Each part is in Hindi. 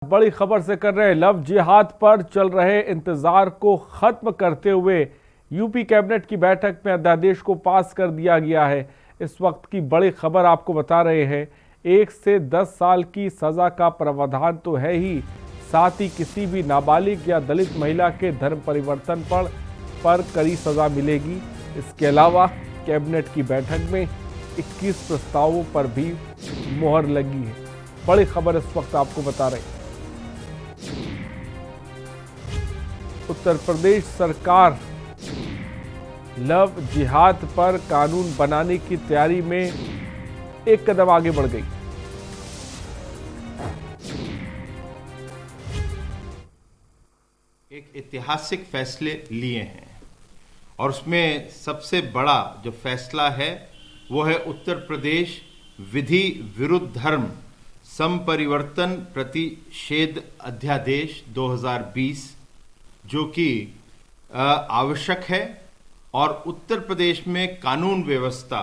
बड़ी खबर से कर रहे हैं। लव जिहाद पर चल रहे इंतजार को खत्म करते हुए यूपी कैबिनेट की बैठक में अध्यादेश को पास कर दिया गया है। इस वक्त की बड़ी खबर आपको बता रहे हैं। 1 से 10 साल की सजा का प्रावधान तो है ही, साथ ही किसी भी नाबालिग या दलित महिला के धर्म परिवर्तन पर कड़ी सजा मिलेगी। इसके अलावा कैबिनेट की बैठक में 21 प्रस्तावों पर भी मुहर लगी है। बड़ी खबर इस वक्त आपको बता रहे हैं। उत्तर प्रदेश सरकार लव जिहाद पर कानून बनाने की तैयारी में एक कदम आगे बढ़ गई। एक ऐतिहासिक फैसले लिए हैं और उसमें सबसे बड़ा जो फैसला है वो है उत्तर प्रदेश विधि विरुद्ध धर्म संपरिवर्तन प्रतिषेध अध्यादेश 2020, जो कि आवश्यक है और उत्तर प्रदेश में कानून व्यवस्था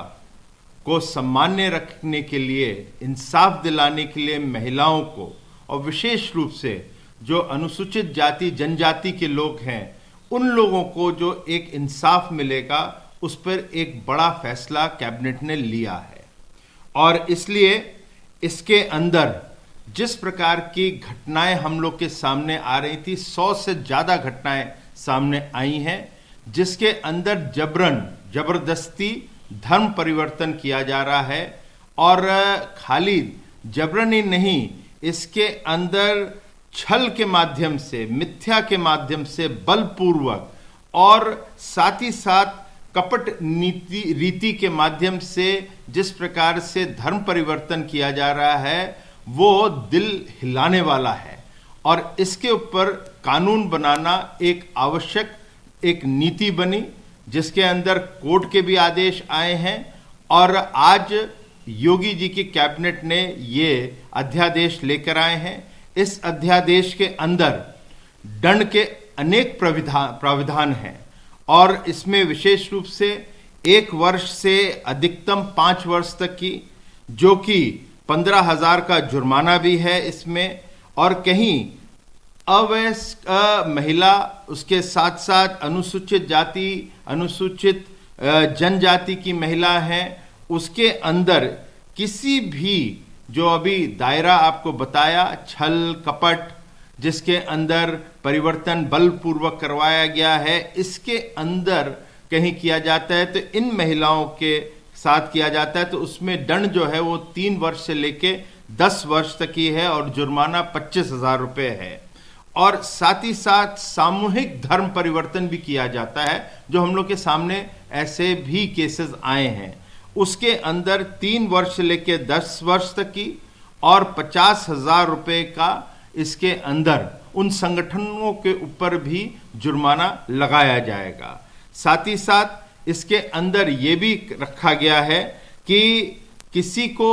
को सामान्य रखने के लिए, इंसाफ दिलाने के लिए महिलाओं को, और विशेष रूप से जो अनुसूचित जाति जनजाति के लोग हैं उन लोगों को जो एक इंसाफ मिलेगा, उस पर एक बड़ा फैसला कैबिनेट ने लिया है। और इसलिए इसके अंदर जिस प्रकार की घटनाएं हम लोग के सामने आ रही थी, 100 से ज़्यादा घटनाएं सामने आई हैं, जिसके अंदर जबरदस्ती धर्म परिवर्तन किया जा रहा है। और खाली जबरन ही नहीं, इसके अंदर छल के माध्यम से, मिथ्या के माध्यम से, बलपूर्वक और साथ ही साथ कपट रीति के माध्यम से जिस प्रकार से धर्म परिवर्तन किया जा रहा है वो दिल हिलाने वाला है। और इसके ऊपर कानून बनाना एक आवश्यक एक नीति बनी, जिसके अंदर कोर्ट के भी आदेश आए हैं। और आज योगी जी की कैबिनेट ने ये अध्यादेश लेकर आए हैं। इस अध्यादेश के अंदर दंड के अनेक प्राविधान हैं और इसमें विशेष रूप से 1 वर्ष से अधिकतम 5 वर्ष तक की, जो कि 15,000 का जुर्माना भी है इसमें। और कहीं अवयस्क महिला, उसके साथ साथ अनुसूचित जाति, अनुसूचित जनजाति की महिला है, उसके अंदर किसी भी जो अभी दायरा आपको बताया, छल कपट जिसके अंदर परिवर्तन बलपूर्वक करवाया गया है, इसके अंदर कहीं किया जाता है तो इन महिलाओं के साथ किया जाता है तो उसमें दंड जो है वो 3 वर्ष से लेके 10 वर्ष तक की है और जुर्माना 25,000 रुपये है। और साथ ही साथ सामूहिक धर्म परिवर्तन भी किया जाता है, जो हम लोग के सामने ऐसे भी केसेस आए हैं। उसके अंदर 3 वर्ष से लेके 10 वर्ष तक की और 50,000 रुपये का इसके अंदर उन संगठनों के ऊपर भी जुर्माना लगाया जाएगा। साथ ही साथ इसके अंदर ये भी रखा गया है कि किसी को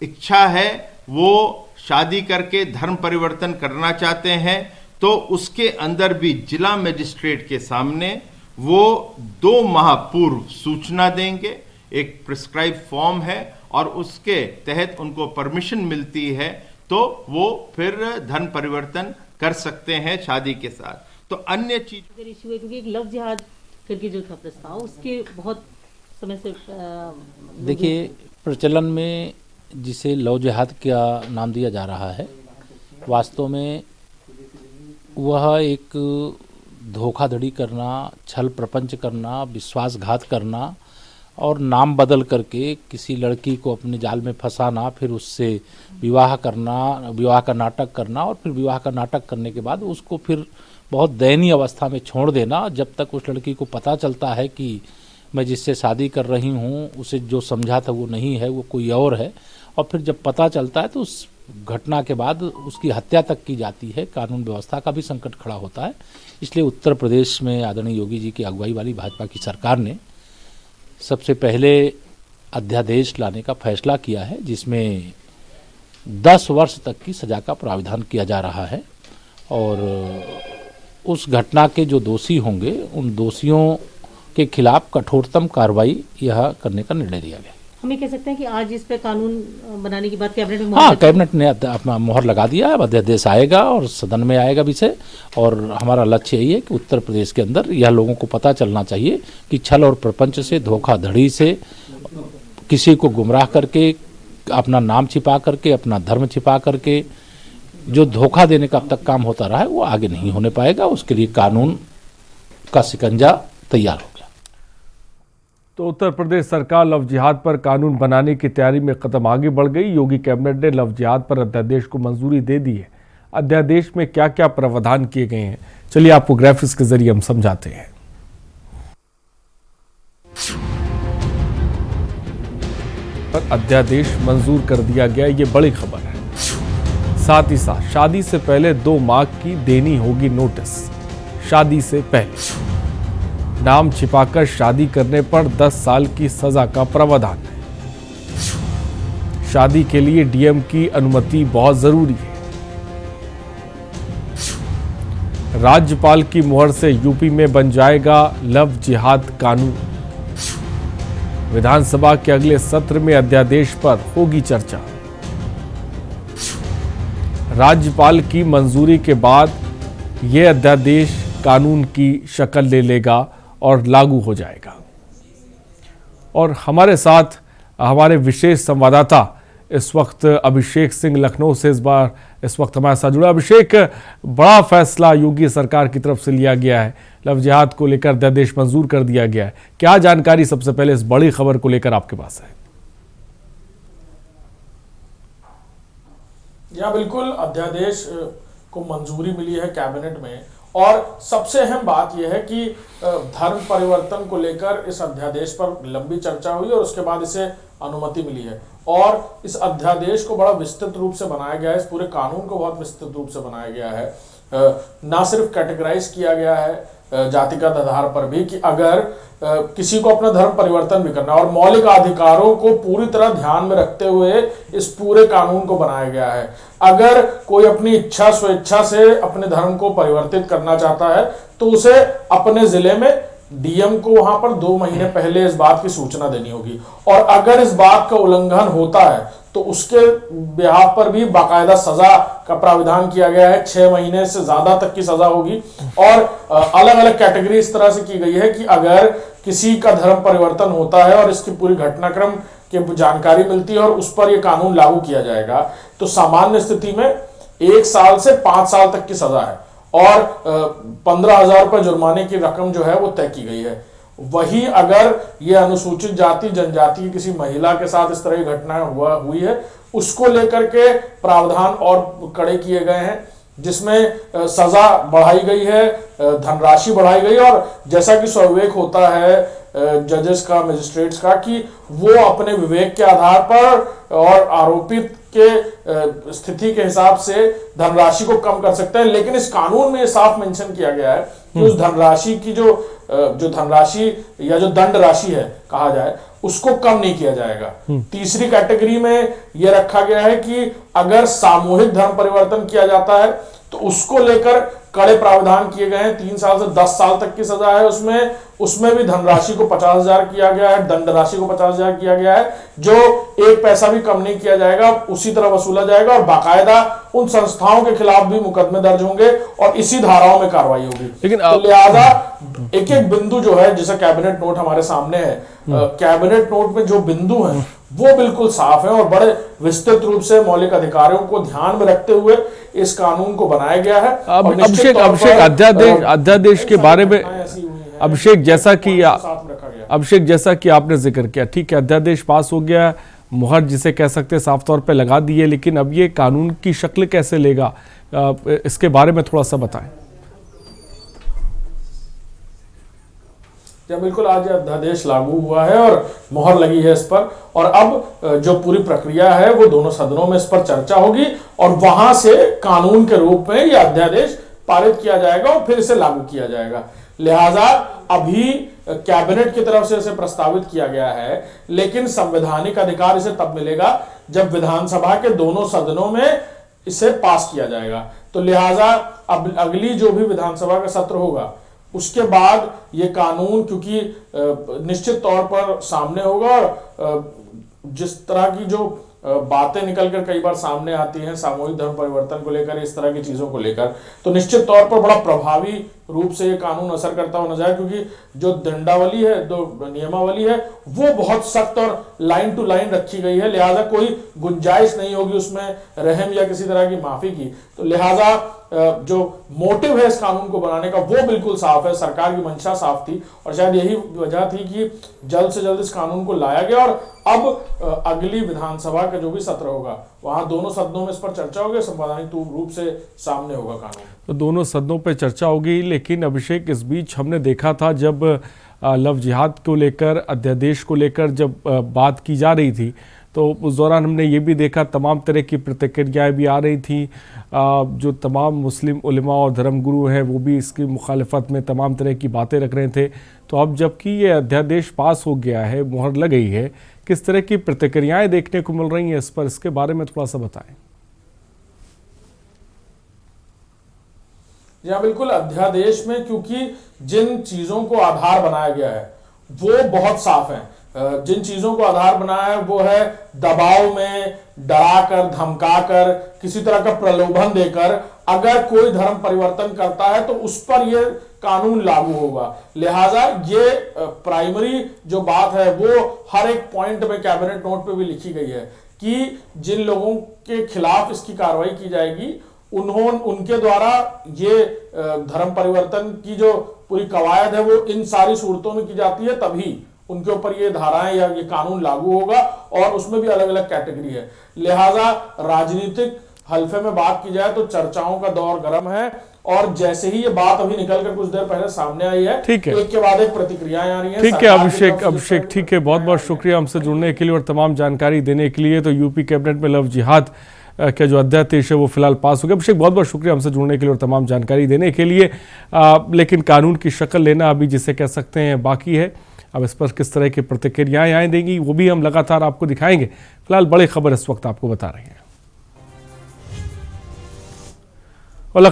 इच्छा है वो शादी करके धर्म परिवर्तन करना चाहते हैं तो उसके अंदर भी जिला मजिस्ट्रेट के सामने वो 2 माह पूर्व सूचना देंगे। एक प्रिस्क्राइब फॉर्म है और उसके तहत उनको परमिशन मिलती है तो वो फिर धर्म परिवर्तन कर सकते हैं शादी के साथ। तो अन्य चीज अगर इशू है, क्योंकि एक लव जिहाद करके जो था प्रस्ताव, उसके बहुत समय से देखिए प्रचलन में जिसे लव जिहाद का नाम दिया जा रहा है, वास्तव में वह एक धोखाधड़ी करना, छल प्रपंच करना, विश्वासघात करना और नाम बदल करके किसी लड़की को अपने जाल में फंसाना, फिर उससे विवाह करना, विवाह का नाटक करना और फिर विवाह का नाटक करने के बाद उसको फिर बहुत दयनीय अवस्था में छोड़ देना। जब तक उस लड़की को पता चलता है कि मैं जिससे शादी कर रही हूँ उसे जो समझा था वो नहीं है, वो कोई और है, और फिर जब पता चलता है तो उस घटना के बाद उसकी हत्या तक की जाती है। कानून व्यवस्था का भी संकट खड़ा होता है। इसलिए उत्तर प्रदेश में आदरणीय योगी जी की अगुवाई वाली भाजपा की सरकार ने सबसे पहले अध्यादेश लाने का फैसला किया है, जिसमें 10 वर्ष तक की सजा का प्राविधान किया जा रहा है। और उस घटना के जो दोषी होंगे उन दोषियों के खिलाफ कठोरतम कार्रवाई यह करने का निर्णय लिया गया। हम ये कह सकते हैं कि आज इस पे कानून बनाने की बात कैबिनेट में हाँ, कैबिनेट ने अपना मोहर लगा दिया है। अध्यादेश आएगा और सदन में आएगा विषय, और हमारा लक्ष्य यही है कि उत्तर प्रदेश के अंदर यह लोगों को पता चलना चाहिए कि छल और प्रपंच से, धोखाधड़ी से, किसी को गुमराह करके, अपना नाम छिपा करके, अपना धर्म छिपा करके जो धोखा देने का अब तक काम होता रहा है वो आगे नहीं होने पाएगा। उसके लिए कानून का शिकंजा तैयार हो गया। तो उत्तर प्रदेश सरकार लव जिहाद पर कानून बनाने की तैयारी में कदम आगे बढ़ गई। योगी कैबिनेट ने लव जिहाद पर अध्यादेश को मंजूरी दे दी है। अध्यादेश में क्या क्या प्रावधान किए गए हैं, चलिए आपको ग्राफिक्स के जरिए हम समझाते हैं। अध्यादेश मंजूर कर दिया गया, ये बड़ी खबर है। साथ ही साथ शादी से पहले 2 माह की देनी होगी नोटिस। शादी से पहले नाम छिपाकर शादी करने पर 10 साल की सजा का प्रावधान है। शादी के लिए डीएम की अनुमति बहुत जरूरी है। राज्यपाल की मुहर से यूपी में बन जाएगा लव जिहाद कानून। विधानसभा के अगले सत्र में अध्यादेश पर होगी चर्चा। राज्यपाल की मंजूरी के बाद यह अध्यादेश कानून की शक्ल ले लेगा और लागू हो जाएगा। और हमारे साथ हमारे विशेष संवाददाता इस वक्त अभिषेक सिंह लखनऊ से इस वक्त हमारे साथ जुड़ा। अभिषेक, बड़ा फैसला योगी सरकार की तरफ से लिया गया है, लव जिहाद को लेकर अध्यादेश मंजूर कर दिया गया है। क्या जानकारी सबसे पहले इस बड़ी खबर को लेकर आपके पास है? या बिल्कुल, अध्यादेश को मंजूरी मिली है कैबिनेट में, और सबसे अहम बात यह है कि धर्म परिवर्तन को लेकर इस अध्यादेश पर लंबी चर्चा हुई और उसके बाद इसे अनुमति मिली है। और इस अध्यादेश को बड़ा विस्तृत रूप से बनाया गया है, इस पूरे कानून को बहुत विस्तृत रूप से बनाया गया है। ना सिर्फ कैटेगराइज किया गया है जातिगत आधार पर भी कि अगर किसी को अपना धर्म परिवर्तन भी करना, और मौलिक अधिकारों को पूरी तरह ध्यान में रखते हुए इस पूरे कानून को बनाया गया है। अगर कोई अपनी इच्छा स्वेच्छा से अपने धर्म को परिवर्तित करना चाहता है तो उसे अपने जिले में डीएम को वहां पर 2 महीने पहले इस बात की सूचना देनी होगी, और अगर इस बात का उल्लंघन होता है तो उसके बिहाफ पर भी बाकायदा सजा का प्राविधान किया गया है। 6 महीने से ज्यादा तक की सजा होगी। और अलग अलग कैटेगरी इस तरह से की गई है कि अगर किसी का धर्म परिवर्तन होता है और इसकी पूरी घटनाक्रम की जानकारी मिलती है और उस पर यह कानून लागू किया जाएगा तो सामान्य स्थिति में 1 साल से 5 साल तक की सजा है, और 15,000 रुपए जुर्माने की रकम जो है वो तय की गई है। वही अगर ये अनुसूचित जाति जनजाति की किसी महिला के साथ इस तरह की घटना हुई है, उसको लेकर के प्रावधान और कड़े किए गए हैं, जिसमें सजा बढ़ाई गई है, धनराशि बढ़ाई गई, और जैसा कि स्वाभाविक होता है जजेस का, मजिस्ट्रेट्स का, कि वो अपने विवेक के आधार पर और आरोपित के स्थिति के हिसाब से धनराशि को कम कर सकते हैं। लेकिन इस कानून में ये साफ मेंशन किया गया है कि उस धनराशि की जो धनराशि या जो दंड राशि है कहा जाए, उसको कम नहीं किया जाएगा। तीसरी कैटेगरी में यह रखा गया है कि अगर सामूहिक धर्म परिवर्तन किया जाता है तो उसको लेकर कड़े प्रावधान किए गए हैं। 3 साल से 10 साल तक की सजा है उसमें भी धनराशि को 50,000 किया गया है, दंड राशि को 50,000 किया गया है, जो 1 पैसा भी कम नहीं किया जाएगा, उसी तरह वसूला जाएगा। और बाकायदा उन संस्थाओं के खिलाफ भी मुकदमे दर्ज होंगे और इसी धाराओं में कार्रवाई होगी। लेकिन तो लिहाजा एक एक बिंदु जो है, जैसा कैबिनेट नोट हमारे सामने है, कैबिनेट नोट में जो बिंदु हैं वो बिल्कुल साफ है और बड़े विस्तृत रूप से मौलिक अधिकारों को ध्यान में रखते हुए इस कानून को बनाया गया है। अभिषेक, अध्यादेश के बारे में अभिषेक, जैसा कि आपने जिक्र किया, ठीक है, अध्यादेश पास हो गया, मुहर जिसे कह सकते हैं साफ तौर पे लगा दी है, लेकिन अब ये कानून की शक्ल कैसे लेगा, इसके बारे में थोड़ा सा बताएं। बिल्कुल, आज अध्यादेश लागू हुआ है और मुहर लगी है इस पर, और अब जो पूरी प्रक्रिया है वो दोनों सदनों में इस पर चर्चा होगी और वहां से कानून के रूप में यह अध्यादेश पारित किया जाएगा और फिर इसे लागू किया जाएगा। लिहाजा अभी कैबिनेट की तरफ से इसे प्रस्तावित किया गया है, लेकिन संवैधानिक अधिकार इसे तब मिलेगा जब विधानसभा के दोनों सदनों में इसे पास किया जाएगा। तो लिहाजा अब अगली जो भी विधानसभा का सत्र होगा उसके बाद ये कानून, क्योंकि निश्चित तौर पर सामने होगा और जिस तरह की जो बातें निकल कर कई बार सामने आती हैं सामूहिक धर्म परिवर्तन को लेकर, इस तरह की चीजों को लेकर, तो निश्चित तौर पर बड़ा प्रभावी रूप से ये कानून असर करता हुआ नजर आए, क्योंकि जो दंडावली है, जो नियमावली है, वो बहुत सख्त और लाइन टू लाइन रखी गई है। लिहाजा कोई गुंजाइश नहीं होगी उसमें रहम या किसी तरह की माफी की। तो लिहाजा जो मोटिव है इस कानून को बनाने का वो बिल्कुल साफ है, सरकार की मंशा साफ थी और शायद यही वजह थी कि जल्द से जल्द इस कानून को लाया गया। और अब अगली विधानसभा का जो भी सत्र होगा वहां दोनों सदनों में इस पर चर्चा होगी, संवैधानिक रूप से सामने होगा कानून। तो दोनों सदनों पर चर्चा होगी। लेकिन अभिषेक, इस बीच हमने देखा था जब लव जिहाद को लेकर, अध्यादेश को लेकर जब बात की जा रही थी, तो उस दौरान हमने ये भी देखा तमाम तरह की प्रतिक्रियाएं भी आ रही थी। जो तमाम मुस्लिम उलेमा और धर्मगुरु हैं वो भी इसकी मुखालफत में तमाम तरह की बातें रख रहे थे। तो अब जबकि ये अध्यादेश पास हो गया है, मुहर लग गई है, किस तरह की प्रतिक्रियाएं देखने को मिल रही हैं इस पर, इसके बारे में थोड़ा सा बताएं। जी हाँ, बिल्कुल। अध्यादेश में क्योंकि जिन चीजों को आधार बनाया गया है वो बहुत साफ है। जिन चीजों को आधार बनाया है वो है दबाव में, डराकर, धमकाकर, किसी तरह का प्रलोभन देकर अगर कोई धर्म परिवर्तन करता है तो उस पर यह कानून लागू होगा। लिहाजा ये प्राइमरी जो बात है वो हर एक पॉइंट में कैबिनेट नोट पे भी लिखी गई है कि जिन लोगों के खिलाफ इसकी कार्रवाई की जाएगी उनके द्वारा ये धर्म परिवर्तन की जो पूरी कवायद है वो इन सारी सूरतों में की जाती है, तभी उनके ऊपर ये धाराएं या ये कानून लागू होगा। और उसमें भी अलग अलग कैटेगरी है। लिहाजा राजनीतिक हल्फे में बात की जाए तो चर्चाओं का दौर गर्म है। और जैसे ही ये बात अभी निकलकर कुछ देर पहले सामने आई है, ठीक है, एक के बाद एक प्रतिक्रियाएं आ रही हैं। ठीक है अभिषेक, ठीक है, बहुत बहुत शुक्रिया हमसे जुड़ने के लिए और तमाम जानकारी देने के लिए। तो यूपी कैबिनेट में लव जिहाद का जो अध्यादेश है वो फिलहाल पास हो गया। अभिषेक, बहुत बहुत शुक्रिया हमसे जुड़ने के लिए और तमाम जानकारी देने के लिए। लेकिन कानून की शक्ल लेना अभी जिसे कह सकते हैं बाकी है। अब इस पर किस तरह की प्रतिक्रियाएं आए देंगी वो भी हम लगातार आपको दिखाएंगे। फिलहाल बड़ी खबर इस वक्त आपको बता रहे हैं। और लखनऊ